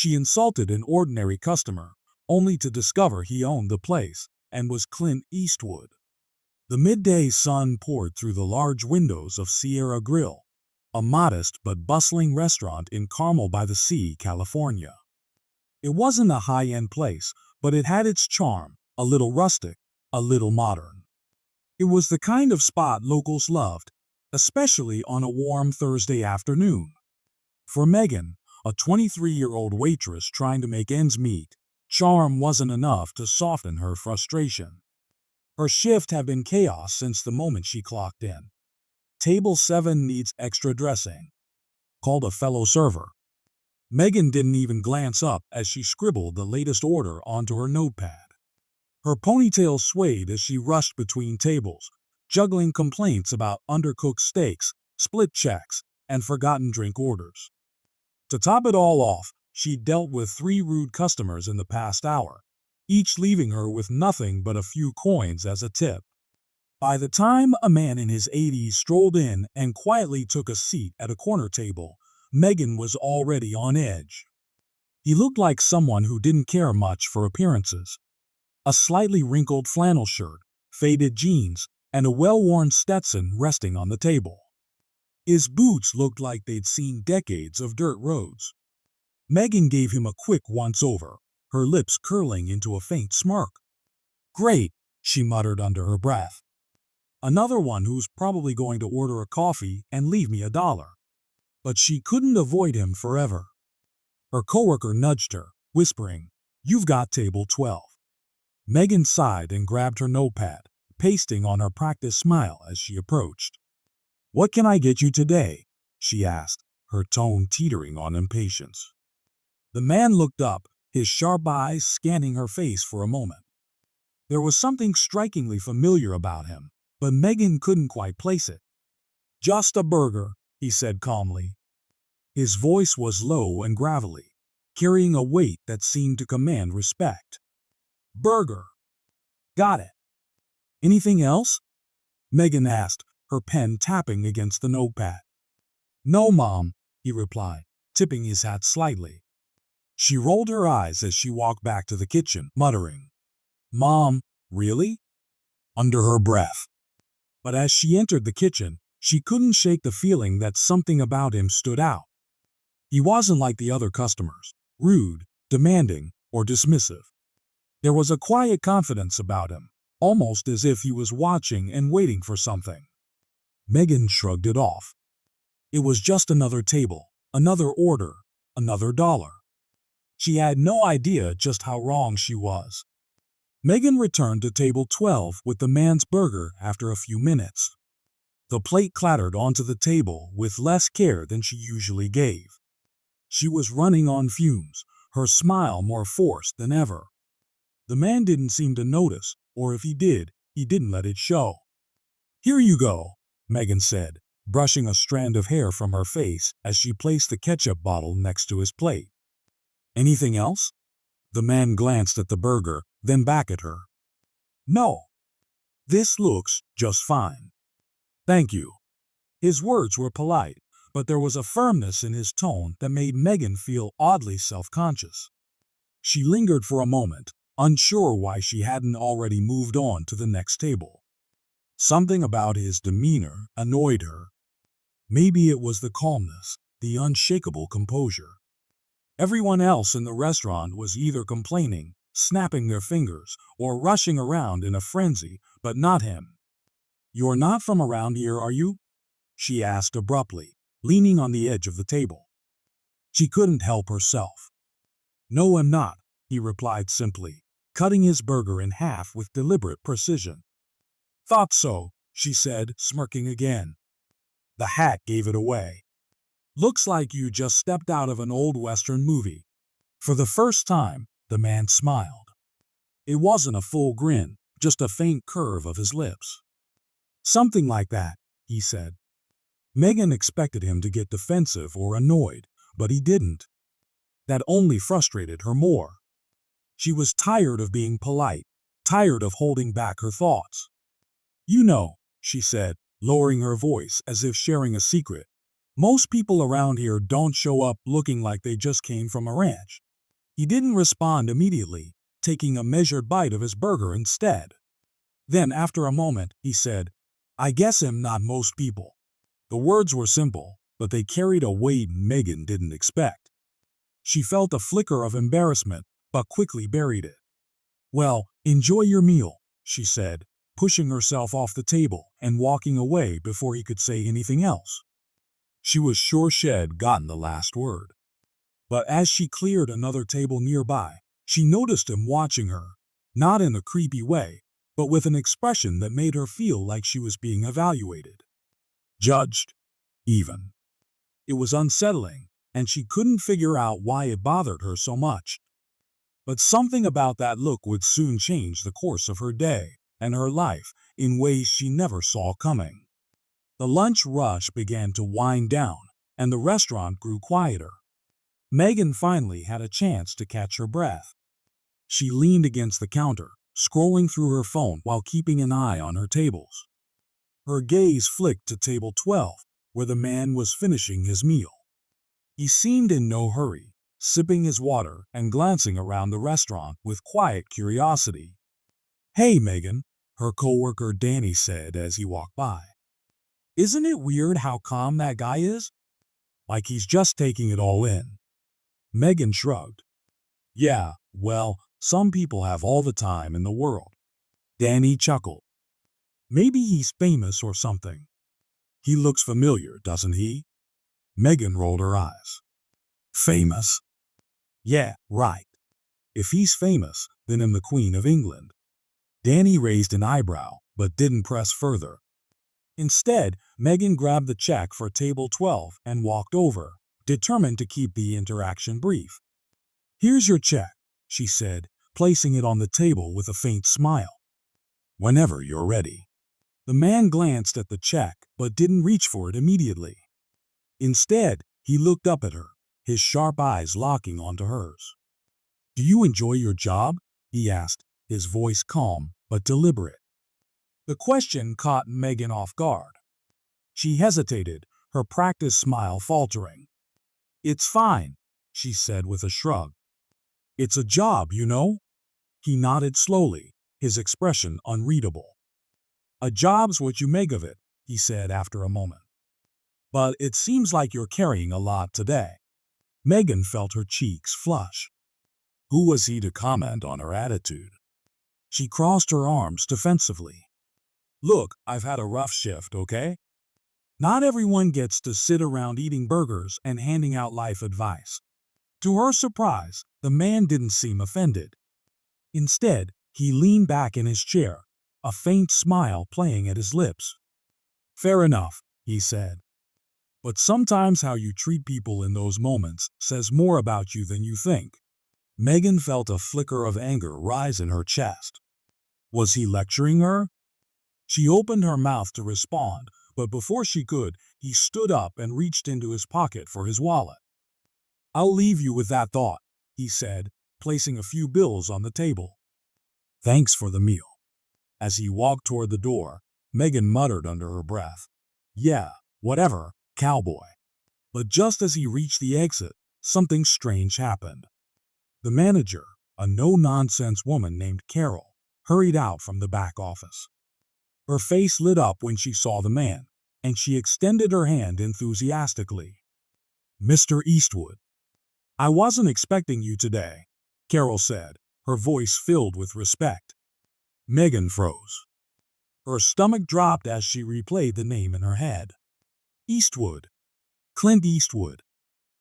She insulted an ordinary customer, only to discover he owned the place and was Clint Eastwood. The midday sun poured through the large windows of Sierra Grill, a modest but bustling restaurant in Carmel by the Sea, California. It wasn't a high-end place, but it had its charm, a little rustic, a little modern. It was the kind of spot locals loved, especially on a warm Thursday afternoon. For Megan, a 23-year-old waitress trying to make ends meet, charm wasn't enough to soften her frustration. Her shift had been chaos since the moment she clocked in. "Table 7 needs extra dressing," called a fellow server. Megan didn't even glance up as she scribbled the latest order onto her notepad. Her ponytail swayed as she rushed between tables, juggling complaints about undercooked steaks, split checks, and forgotten drink orders. To top it all off, she dealt with 3 rude customers in the past hour, each leaving her with nothing but a few coins as a tip. By the time a man in his 80s strolled in and quietly took a seat at a corner table, Megan was already on edge. He looked like someone who didn't care much for appearances. A slightly wrinkled flannel shirt, faded jeans, and a well-worn Stetson resting on the table. His boots looked like they'd seen decades of dirt roads. Megan gave him a quick once-over, her lips curling into a faint smirk. "Great," she muttered under her breath. "Another one who's probably going to order a coffee and leave me $1. But she couldn't avoid him forever. Her coworker nudged her, whispering, "You've got table 12. Megan sighed and grabbed her notepad, pasting on her practiced smile as she approached. "What can I get you today?" she asked, her tone teetering on impatience. The man looked up, his sharp eyes scanning her face for a moment. There was something strikingly familiar about him, but Megan couldn't quite place it. "Just a burger," he said calmly. His voice was low and gravelly, carrying a weight that seemed to command respect. "Burger. Got it. Anything else?" Megan asked, her pen tapping against the notepad. "No, Mom," he replied, tipping his hat slightly. She rolled her eyes as she walked back to the kitchen, muttering, "Mom, really?" under her breath. But as she entered the kitchen, she couldn't shake the feeling that something about him stood out. He wasn't like the other customers, rude, demanding, or dismissive. There was a quiet confidence about him, almost as if he was watching and waiting for something. Megan shrugged it off. It was just another table, another order, another $1. She had no idea just how wrong she was. Megan returned to table 12 with the man's burger after a few minutes. The plate clattered onto the table with less care than she usually gave. She was running on fumes, her smile more forced than ever. The man didn't seem to notice, or if he did, he didn't let it show. "Here you go," Megan said, brushing a strand of hair from her face as she placed the ketchup bottle next to his plate. "Anything else?" The man glanced at the burger, then back at her. "No. This looks just fine. Thank you." His words were polite, but there was a firmness in his tone that made Megan feel oddly self-conscious. She lingered for a moment, unsure why she hadn't already moved on to the next table. Something about his demeanor annoyed her. Maybe it was the calmness, the unshakable composure. Everyone else in the restaurant was either complaining, snapping their fingers, or rushing around in a frenzy, but not him. "You're not from around here, are you?" she asked abruptly, leaning on the edge of the table. She couldn't help herself. "No, I'm not," he replied simply, cutting his burger in half with deliberate precision. "Thought so," she said, smirking again. The hat gave it away. "Looks like you just stepped out of an old Western movie." For the first time, the man smiled. It wasn't a full grin, just a faint curve of his lips. "Something like that," he said. Megan expected him to get defensive or annoyed, but he didn't. That only frustrated her more. She was tired of being polite, tired of holding back her thoughts. "You know," she said, lowering her voice as if sharing a secret, "most people around here don't show up looking like they just came from a ranch. He didn't respond immediately, taking a measured bite of his burger instead. Then, after a moment, he said, "I guess I'm not most people." The words were simple, but they carried a weight Megan didn't expect. She felt a flicker of embarrassment, but quickly buried it. "Well, enjoy your meal," she said, pushing herself off the table and walking away before he could say anything else. She was sure Shed gotten the last word. But as she cleared another table nearby, she noticed him watching her, not in a creepy way, but with an expression that made her feel like she was being evaluated. Judged, even. It was unsettling, and she couldn't figure out why it bothered her so much. But something about that look would soon change the course of her day and her life in ways she never saw coming. The lunch rush began to wind down, and the restaurant grew quieter. Megan finally had a chance to catch her breath. She leaned against the counter, scrolling through her phone while keeping an eye on her tables. Her gaze flicked to table 12, where the man was finishing his meal. He seemed in no hurry, sipping his water and glancing around the restaurant with quiet curiosity. "Hey, Megan," her coworker Danny said as he walked by. "Isn't it weird how calm that guy is? Like he's just taking it all in." Megan shrugged. "Yeah, well, some people have all the time in the world." Danny chuckled. "Maybe he's famous or something." "He looks familiar, doesn't he?" Megan rolled her eyes. "Famous?" "Yeah, right. If he's famous, then I'm the Queen of England." Danny raised an eyebrow, but didn't press further. Instead, Megan grabbed the check for table 12 and walked over, determined to keep the interaction brief. "Here's your check," she said, placing it on the table with a faint smile. "Whenever you're ready." The man glanced at the check, but didn't reach for it immediately. Instead, he looked up at her, his sharp eyes locking onto hers. "Do you enjoy your job?" he asked, his voice calm but deliberate. The question caught Megan off guard. She hesitated, her practiced smile faltering. "It's fine," she said with a shrug. "It's a job, you know." He nodded slowly, his expression unreadable. "A job's what you make of it," he said after a moment. "But it seems like you're carrying a lot today." Megan felt her cheeks flush. Who was he to comment on her attitude? She crossed her arms defensively. "Look, I've had a rough shift, okay? Not everyone gets to sit around eating burgers and handing out life advice." To her surprise, the man didn't seem offended. Instead, he leaned back in his chair, a faint smile playing at his lips. "Fair enough," he said. "But sometimes how you treat people in those moments says more about you than you think." Megan felt a flicker of anger rise in her chest. Was he lecturing her? She opened her mouth to respond, but before she could, he stood up and reached into his pocket for his wallet. "I'll leave you with that thought," he said, placing a few bills on the table. "Thanks for the meal." As he walked toward the door, Megan muttered under her breath, "Yeah, whatever, cowboy." But just as he reached the exit, something strange happened. The manager, a no-nonsense woman named Carol, hurried out from the back office. Her face lit up when she saw the man, and she extended her hand enthusiastically. "Mr. Eastwood." "I wasn't expecting you today," Carol said, her voice filled with respect. Megan froze. Her stomach dropped as she replayed the name in her head. Eastwood. Clint Eastwood.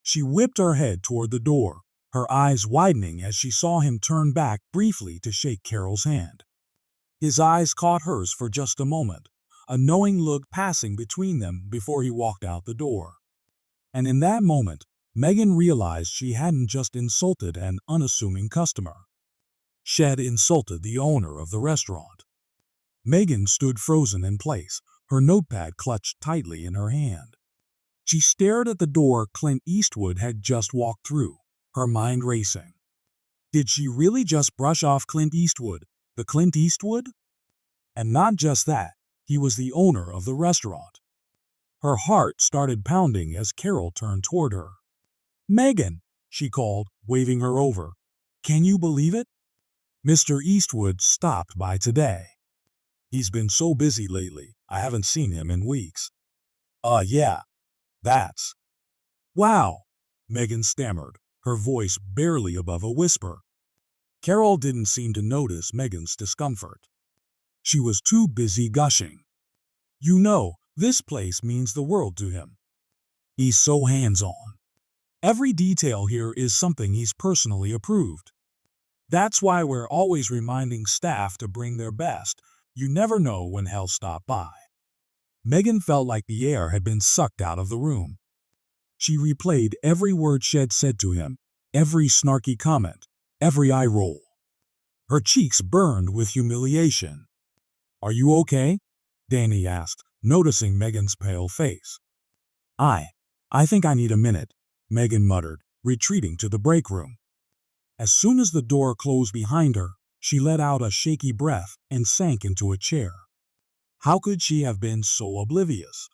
She whipped her head toward the door, her eyes widening as she saw him turn back briefly to shake Carol's hand. His eyes caught hers for just a moment, a knowing look passing between them before he walked out the door. And in that moment, Megan realized she hadn't just insulted an unassuming customer. She had insulted the owner of the restaurant. Megan stood frozen in place, her notepad clutched tightly in her hand. She stared at the door Clint Eastwood had just walked through, her mind racing. Did she really just brush off Clint Eastwood, the Clint Eastwood? And not just that, he was the owner of the restaurant. Her heart started pounding as Carol turned toward her. "Megan," she called, waving her over, Can you believe it? Mr. Eastwood stopped by today. He's been so busy lately, I haven't seen him in weeks. Yeah, that's... Wow, Megan stammered, her voice barely above a whisper. Carol didn't seem to notice Megan's discomfort. She was too busy gushing. You know, this place means the world to him. He's so hands-on. Every detail here is something he's personally approved. That's why we're always reminding staff to bring their best. You never know when he'll stop by. Megan felt like the air had been sucked out of the room. She replayed every word Shed said to him, every snarky comment, every eye roll. Her cheeks burned with humiliation. Are you okay? Danny asked, noticing Megan's pale face. I think I need a minute, Megan muttered, retreating to the break room. As soon as the door closed behind her, she let out a shaky breath and sank into a chair. How could she have been so oblivious?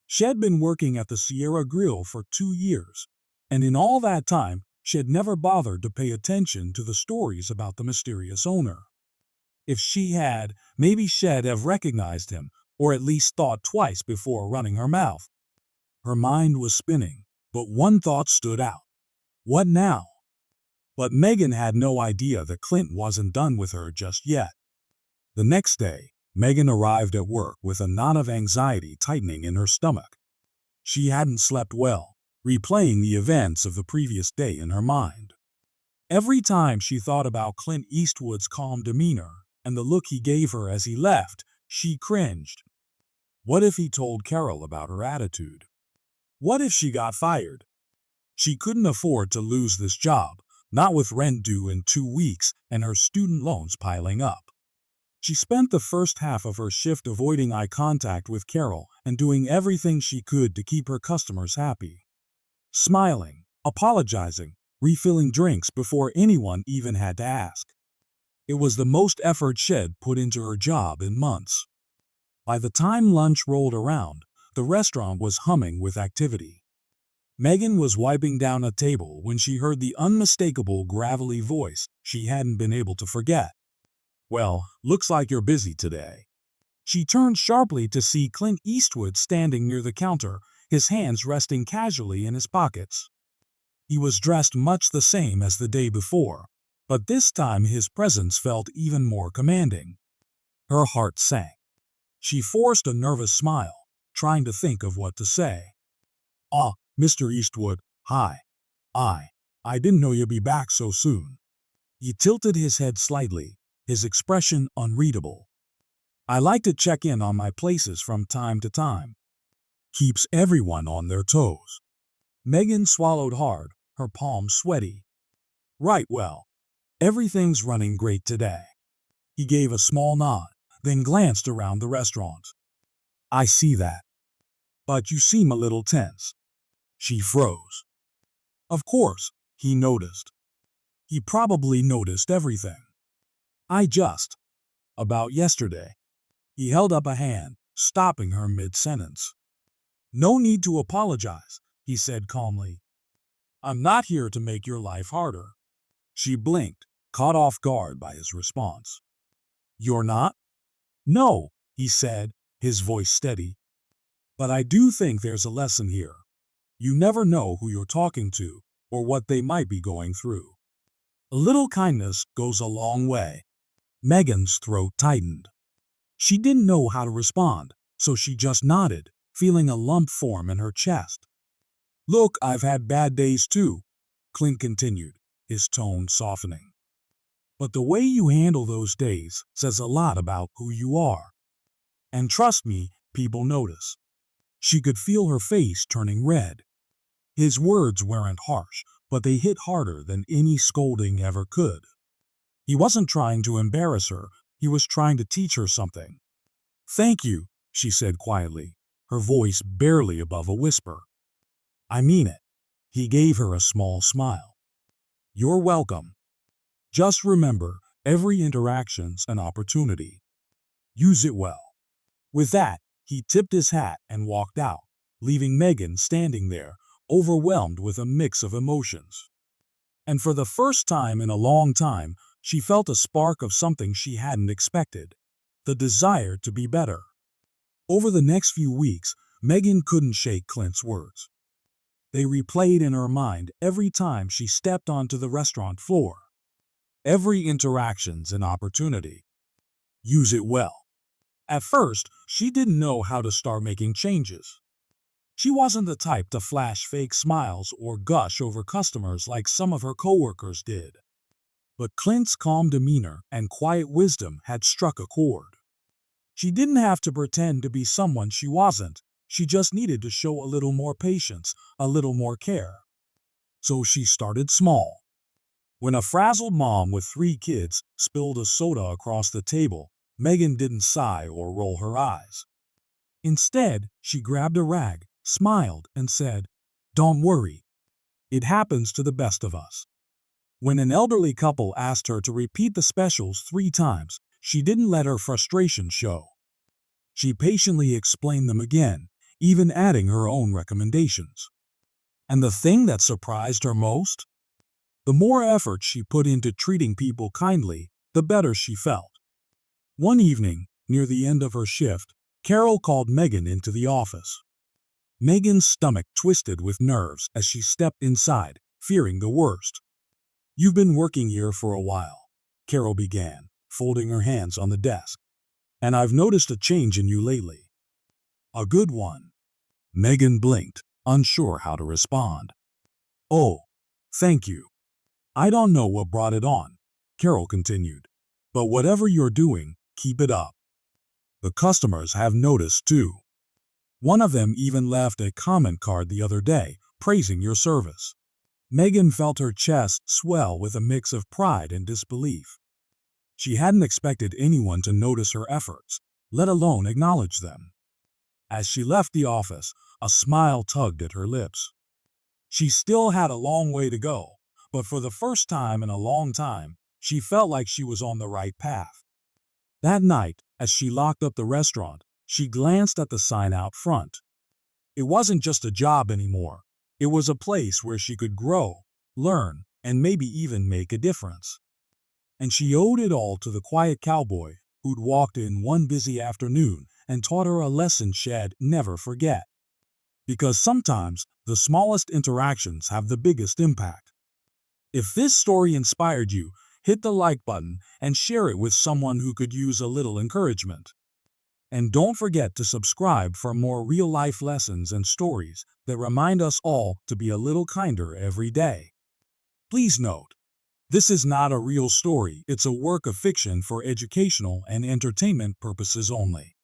She had been working at the Sierra Grill for 2 years, and in all that time, she had never bothered to pay attention to the stories about the mysterious owner. If she had, maybe she'd have recognized him, or at least thought twice before running her mouth. Her mind was spinning, but one thought stood out. What now? But Megan had no idea that Clint wasn't done with her just yet. The next day, Megan arrived at work with a knot of anxiety tightening in her stomach. She hadn't slept well, replaying the events of the previous day in her mind. Every time she thought about Clint Eastwood's calm demeanor and the look he gave her as he left, she cringed. What if he told Carol about her attitude? What if she got fired? She couldn't afford to lose this job, not with rent due in 2 weeks and her student loans piling up. She spent the first half of her shift avoiding eye contact with Carol and doing everything she could to keep her customers happy. Smiling, apologizing, refilling drinks before anyone even had to ask. It was the most effort she'd put into her job in months. By the time lunch rolled around, the restaurant was humming with activity. Megan was wiping down a table when she heard the unmistakable gravelly voice she hadn't been able to forget. Well, looks like you're busy today. She turned sharply to see Clint Eastwood standing near the counter, his hands resting casually in his pockets. He was dressed much the same as the day before, but this time his presence felt even more commanding. Her heart sank. She forced a nervous smile, trying to think of what to say. Mr. Eastwood, hi. I didn't know you'd be back so soon. He tilted his head slightly, his expression unreadable. I like to check in on my places from time to time. Keeps everyone on their toes. Megan swallowed hard, her palms sweaty. Right, well, everything's running great today. He gave a small nod, then glanced around the restaurant. I see that. But you seem a little tense. She froze. Of course, he noticed. He probably noticed everything. About yesterday. He held up a hand, stopping her mid-sentence. No need to apologize, he said calmly. I'm not here to make your life harder. She blinked, caught off guard by his response. You're not? No, he said, his voice steady. But I do think there's a lesson here. You never know who you're talking to or what they might be going through. A little kindness goes a long way. Megan's throat tightened. She didn't know how to respond, so she just nodded, feeling a lump form in her chest. Look, I've had bad days too, Clint continued, his tone softening. But the way you handle those days says a lot about who you are. And trust me, people notice. She could feel her face turning red. His words weren't harsh, but they hit harder than any scolding ever could. He wasn't trying to embarrass her, he was trying to teach her something. Thank you, she said quietly, her voice barely above a whisper. I mean it. He gave her a small smile. You're welcome. Just remember, every interaction's an opportunity. Use it well. With that, he tipped his hat and walked out, leaving Megan standing there, overwhelmed with a mix of emotions. And for the first time in a long time, she felt a spark of something she hadn't expected, the desire to be better. Over the next few weeks, Megan couldn't shake Clint's words. They replayed in her mind every time she stepped onto the restaurant floor. Every interaction's an opportunity. Use it well. At first, she didn't know how to start making changes. She wasn't the type to flash fake smiles or gush over customers like some of her coworkers did. But Clint's calm demeanor and quiet wisdom had struck a chord. She didn't have to pretend to be someone she wasn't. She just needed to show a little more patience, a little more care. So she started small. When a frazzled mom with 3 kids spilled a soda across the table, Megan didn't sigh or roll her eyes. Instead, she grabbed a rag, smiled, and said, "Don't worry. It happens to the best of us." When an elderly couple asked her to repeat the specials 3 times, she didn't let her frustration show. She patiently explained them again, even adding her own recommendations. And the thing that surprised her most? The more effort she put into treating people kindly, the better she felt. One evening, near the end of her shift, Carol called Megan into the office. Megan's stomach twisted with nerves as she stepped inside, fearing the worst. "You've been working here for a while," Carol began, folding her hands on the desk. "And I've noticed a change in you lately." "A good one." Megan blinked, unsure how to respond. "Oh, thank you. I don't know what brought it on," Carol continued. "But whatever you're doing, keep it up. The customers have noticed too. One of them even left a comment card the other day, praising your service." Megan felt her chest swell with a mix of pride and disbelief. She hadn't expected anyone to notice her efforts, let alone acknowledge them. As she left the office, a smile tugged at her lips. She still had a long way to go, but for the first time in a long time, she felt like she was on the right path. That night, as she locked up the restaurant, she glanced at the sign out front. It wasn't just a job anymore. It was a place where she could grow, learn, and maybe even make a difference. And she owed it all to the quiet cowboy who'd walked in one busy afternoon and taught her a lesson she'd never forget. Because sometimes the smallest interactions have the biggest impact. If this story inspired you, hit the like button and share it with someone who could use a little encouragement. And don't forget to subscribe for more real-life lessons and stories that remind us all to be a little kinder every day. Please note, this is not a real story. It's a work of fiction for educational and entertainment purposes only.